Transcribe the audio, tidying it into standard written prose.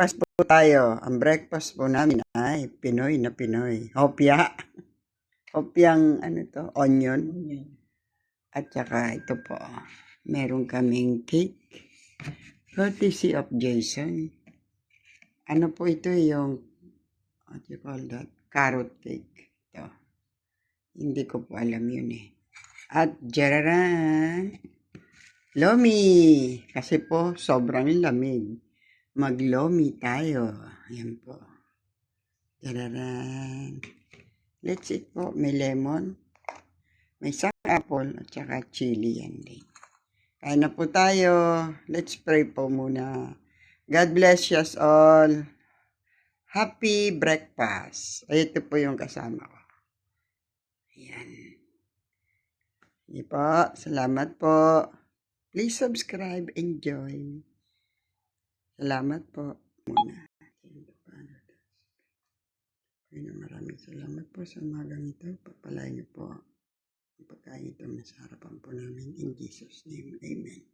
Breakfast po tayo. Ang breakfast po namin ay Pinoy na Pinoy. Hopya. Hopyang onion. At saka ito po. Meron kaming cake. Courtesy of Jason. Ano po ito yung, what you call that? Carrot cake. Ito. Hindi ko po alam yun eh. At jararan. Lomi. Kasi po sobrang lamig. Maglomi tayo. Ayan po. Tararan. Let's eat po. May lemon. May isang apple at saka chili yan din. Kain na po tayo. Let's pray po muna. God bless us all. Happy breakfast. Ay, ito po yung kasama ko. Ayan. Hindi po. Salamat po. Please subscribe. Enjoy. Salamat po muna. Maraming salamat po sa umagang ito. Papalain niyo po ang pagkain ito sa harapan po namin. In Jesus' name, amen.